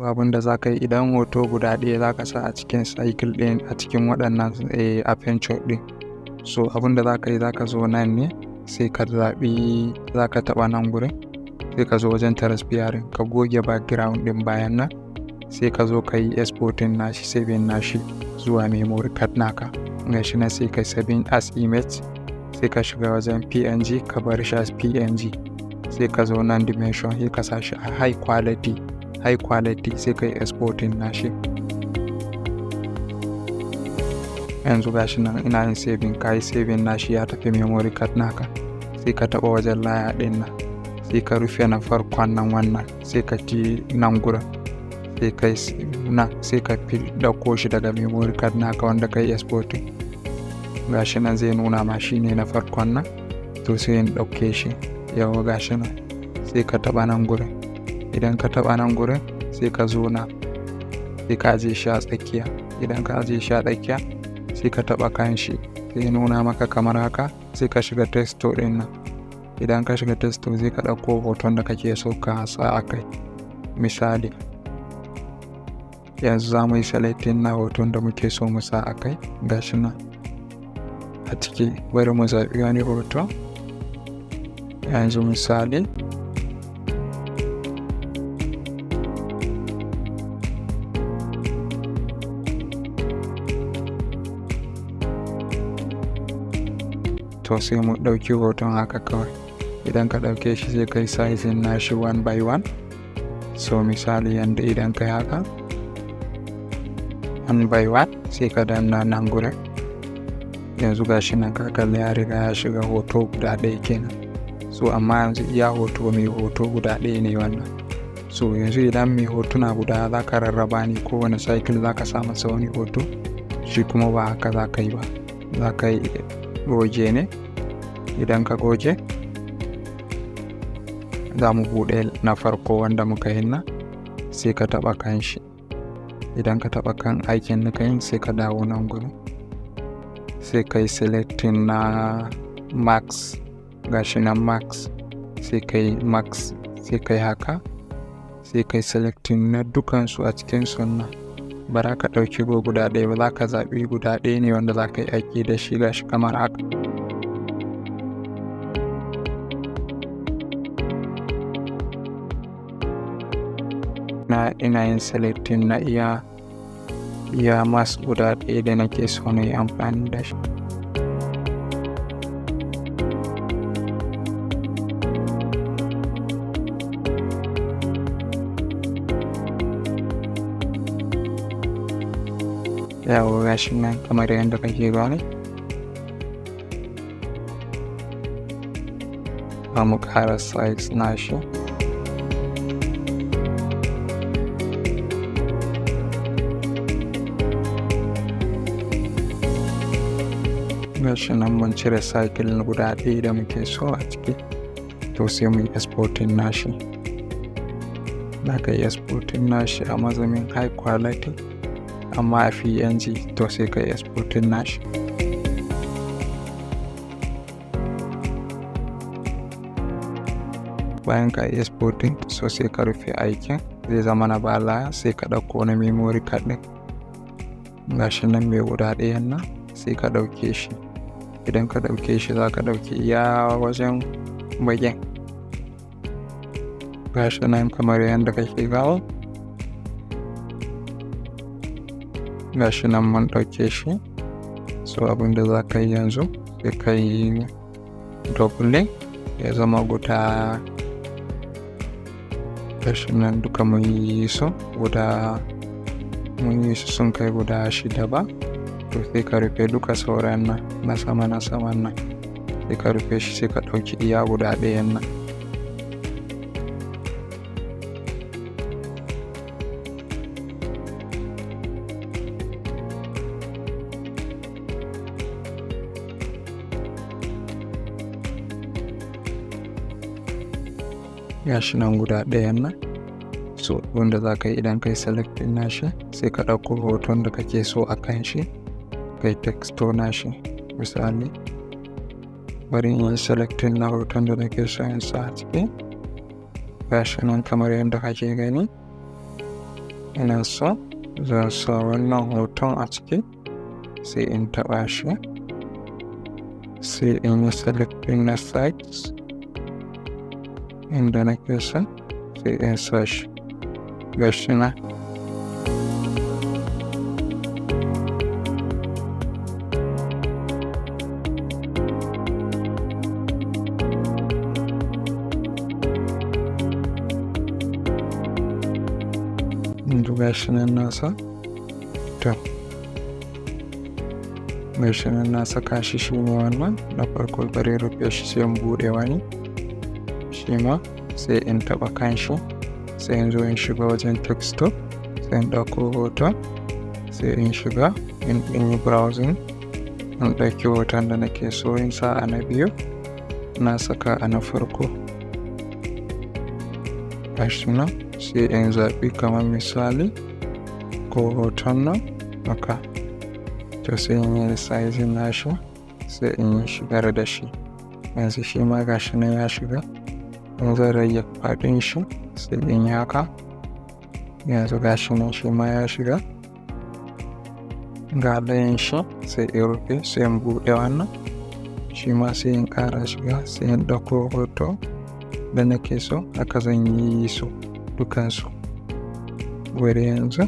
abinda za ka yi idan hoto guda ɗaya za ka sa a cikin cycle ɗin a cikin waɗannan aperture ɗin. So abinda za ka yi za ka zo nan ne sai ka zaɓi za ka taɓa nan gurin sai ka zo wajen transparent ka goge background ɗin bayan nan sai ka zo ka yi exporting nashi saving nashi zuwa memory card naka. Gashi nan sai ka saving as image sai ka shiga wajen png ka bar shi as png sai ka zo nan dimension sai ka sa shi a high quality sai ka yi exporting nashi. Yanzu gashi nan ina yin saving, ka yi saving nashi ya tafi memory card naka sai ka taɓa wajen layer ɗin nan sai ka rufe na farkon nan wannan sai ka ci nan gurin sai ka ɗauko shi daga memory card naka wanda ka yi exporting. Gashi nan zai nuna ma shi ne na farkon nan to sai in ɗauke shi yawa gashi nan sai ka taɓa nan gurin. Idan ka taɓa nan gurin sai ka zo na sai ka ajiye shi a tsakiya. Idan ka ajiye shi a tsakiya sai ka taɓa kan shi sai nuna maka kamar haka sai ka shiga texture ɗin nan. Idan ka shiga texture zai ka ɗauko hoton da kake so ka sa a kai. Misali yanzu za mu yi selecting na hoton da muke so mu sa a kai. Gashi nan a ciki bari mu zaɓi wani hoto. Yanzu misali to sai mu ɗauki hoton haka kawai. Idan ka ɗauke shi sai kai sizing nashi 1 by 1. So misali yanda idan kai haka 1 by 1 sai ka danna nan gurin. Yanzu gashi nan ka kalli ya riga ya shiga hoto guda ɗaya kenan. So amma yanzu iya hoto mai hoto guda ɗaya ne wannan. So yanzu idan mai hotuna guda za ka rarraba ne kowane cycle za ka sa masa wani hoto, shi kuma ba haka za ka yi ba. Za ka yi goge ne. Idan ka goge za mu buɗe na farko wanda muka yi nan sai ka taɓa kan shi. Idan ka taɓa kan aikin da ka yi sai ka dawo nan gurin sai ka yi selecting na max. Gashi nan max sai ka yi max sai ka yi haka sai ka yi selecting na dukansu a cikin sunna. Ba za ka ɗauki guda ɗaya ba, za ka zaɓi guda ɗaya ne wanda za ka yi aiki da shi. Gashi kamar haka. Ina yin selecting na iya mask guda ɗaya da nake so na yi amfani da shi. Yawo gashi nan kamar yadda kake gani. Za mu ƙara size nashi. Gashi nan mun cire cycle guda ɗaya da muke so a ciki to sai mu yi exporting nashi. Za ka yi exporting nashi a mazamin high quality amma a png to sai ka yi exporting nashi. Bayan ka yi exporting so sai ka rufe aikin zai zama na bala sai ka ɗauko na memory card ɗin. Gashi nan mai guda ɗayan nan sai ka ɗauke shi. Idan ka ɗauke shi za ka ɗauki iya wajen bagen. Gashi nan kamar yadda kake gawo. Gashi nan mun ɗauke shi. So abinda za ka yi yanzu sai ka yi double ya zama guda. Gashi nan duka mun yi su sun kai guda 6 ba. To sai ka rufe duka sauran nan na saman nan sai ka rufe shi sai ka ɗauki iya guda ɗayan nan. Gashi nan guda ɗayan nan. So wanda za ka yi idan kai selecting nashi sai ka ɗauko hoton da kake so a kan shi kai texture nashi. Misali bari in yi selecting na hoton da nake so in sa a ciki. Gashi nan kamar yadda kake gani. ina so zan sa wannan hoton a ciki, sai in taɓa shi, sai in yi selecting na size inda nake so, sai in sa shi gashi nan. Gashi nan na sa, to gashi nan na saka shi shine wannan na farko, bari rufe shi sai in buɗe wani shi ma, sai in taɓa kan shi, sai in zo in shiga wajen desktop, sai in ɗauko hoton, sai in shiga in yi browsing, in ɗauki hoton da nake so in sa a na biyu, na saka a na farko gashi nan, sai in zaɓi kamar misali ko hoton nan haka, to sai in yi resizing nashi, sai in yi shigar da shi. Yanzu shi ma gashi nan ya shiga, in zan rage faɗin shi sai in yi haka, yanzu gashi nan shi ma ya shiga. Ga ɗayan shi sai in rufe, sai in buɗe wannan shi ma sai in ƙara shiga, sai in ɗauko hoto da nake so, haka zan yi su dukansu. Bari yanzu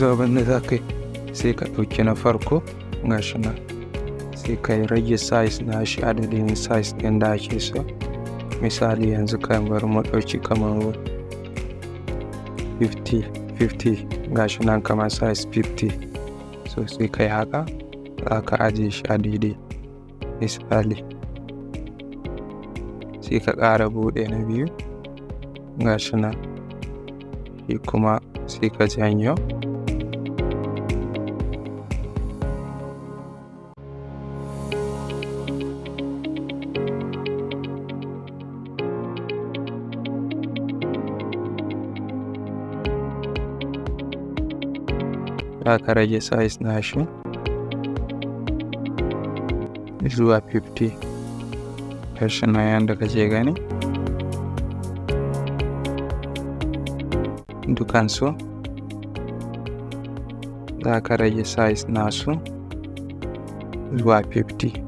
abin da za ka yi, sai ka ɗauki na farko gashi nan, sai ka rage size na shi adadin size ɗin da ake so. Misali yanzu kamar mu ɗauki kamar 50 gashi nan kamar size 50, so sai kai haka za ka ajiye shi a daidai. Misali sai ka ƙara buɗe na biyu gashi nan, shi kuma sai ka janyo. Za ka rage size na shi zuwa 50 gashi nan yanda kake gani. Dukansu za ka rage size nasu zuwa 50.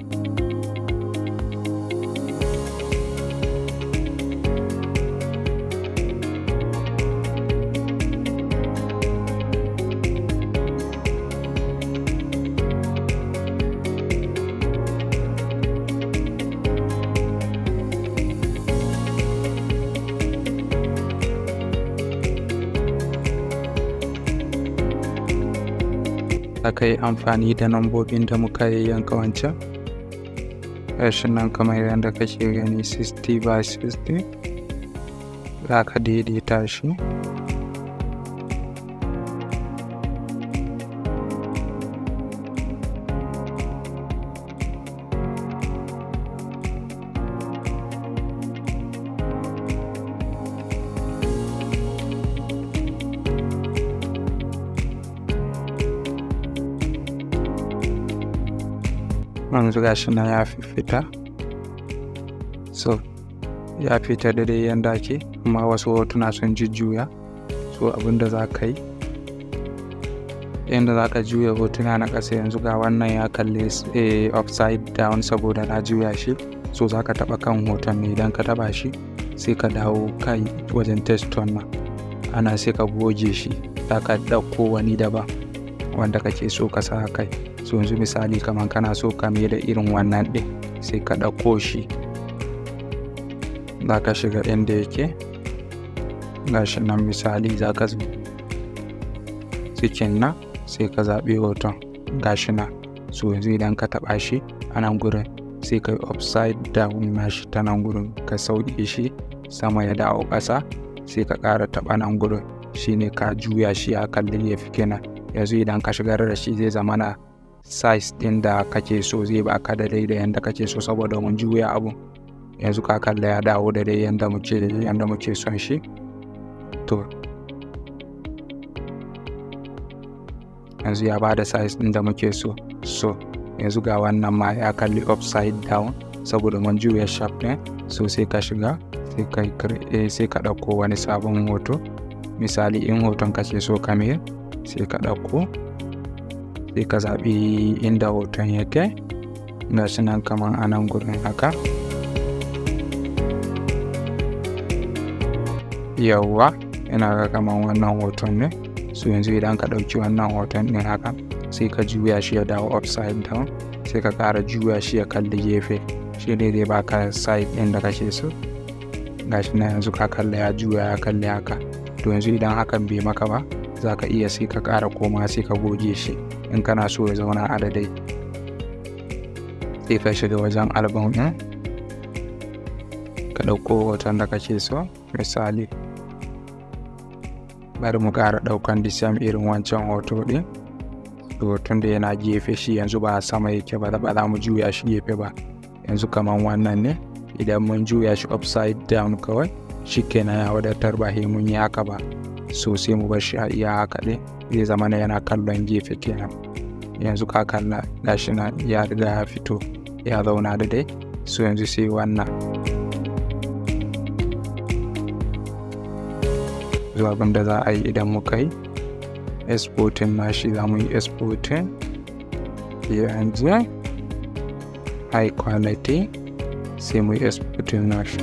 Aka yi amfani da lambobin da muka yanka wancan, gashi nan kamar yadda kake gani 60 by 60, za ka daidaita shi. Yanzu gashi nan ya fita, so ya fita da dai yanda ake, amma wasu hotuna sun jujjuya. So abinda za ka yi, yanda za ka juya hotuna na ƙasa, yanzu ga wannan ya kalli upside down saboda na juya shi, so za ka taɓa kan hoton ne, idan ka taɓa shi sai ka dawo kai wajen text nan, ana sai ka goge shi, za ka ɗauko wani daban wanda kake so ka sa kai. So yanzu misali kamar kana so ka mai da irin wannan ɗin, sai ka ɗauko shi, za ka shiga inda yake gashi nan, misali za ka zo cikin nan, sai ka zaɓi hoton gashi nan. So yanzu idan ka taɓa shi a nan gurin, sai ka yi upside down nashi ta nan gurin, ka sauke shi sama ya dawo ƙasa, sai ka ƙara taɓa nan gurin, shine ka juya shi a kalli ya fi kenan. Yanzu idan ka shigar da shi zai zama na size ɗin da kake so, zai baka da dai da yanda kake so saboda mun juya abu. Yanzu ka kalla ya dawo da dai yanda muke son shi. To yanzu ya bada size ɗin da muke so. So yanzu ga wannan ma ya kalli upside down saboda mun juya shape ɗin. So sai ka shiga sai ka ɗauko wani sabon hoto. Misali in hoton kake so kame sai ka ɗauko, sai ka zaɓi inda hoton yake. Ga shi nan kaman a nan gurin haka. Yawwa, ina ga kaman wannan hoton ne. So yanzu idan ka ɗauki wannan hoton ɗin haka, sai ka juya shi ya dawo upside down, sai ka ƙara juya shi ya kalli gefe. Shi ne zai baka side ɗin da kake so. Gashi nan yanzu ka kalla ya juya ya kalli haka. To yanzu idan hakan bai maka ba, za ka iya sai ka ƙara koma sai ka goge shi in kana so ya zauna a daidai. Sai ka shiga wajen album ɗin, ka ɗauko hoton da kake so. Misali bari mu ƙara ɗaukan the same irin wancan hoto ɗin. Hoton da yana gefe shi yanzu ba sama yake ba za mu juya shi gefe ba. Yanzu kaman wannan ne, idan mun juya shi upside down kawai shi kenan ya wadatar, ba sai mun yi haka ba. So sai mu bar shi a iya haka ɗin, zai zama yana kallon gefe kenan. Yanzu ka kalla gashi nan ya riga ya fito ya zauna da dai. So yanzu sai wannan zuwa abin da za a yi idan muka yi exporting nashi, za mu yi exporting yanzu high quality, sai mu yi exporting nashi.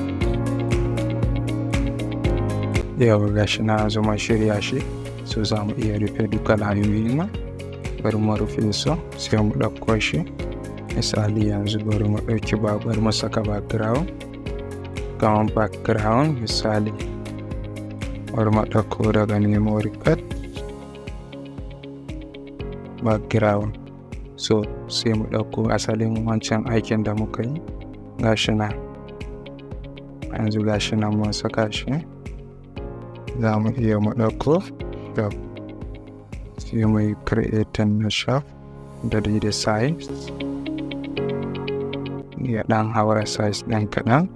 Yau gashi na zama shirya shi. So za mu iya rufe duka layoyin nan. Bari mu rufe su sai mu ɗauko shi. Misali yanzu bari mu ɗauki bari mu saka background. Kaman background misali bari mu ɗauko daga memory card background. So sai mu ɗauko asalin wancan aikin da muka yi. Gashi nan yanzu gashi nan mun saka shi. Za mu iya mu ɗauko sai mu yi creating na shape da daidai size. Ya ɗan haura size ɗin kaɗan.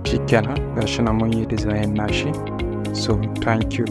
Shikenan gashi nan mun yi design nashi. So thank you.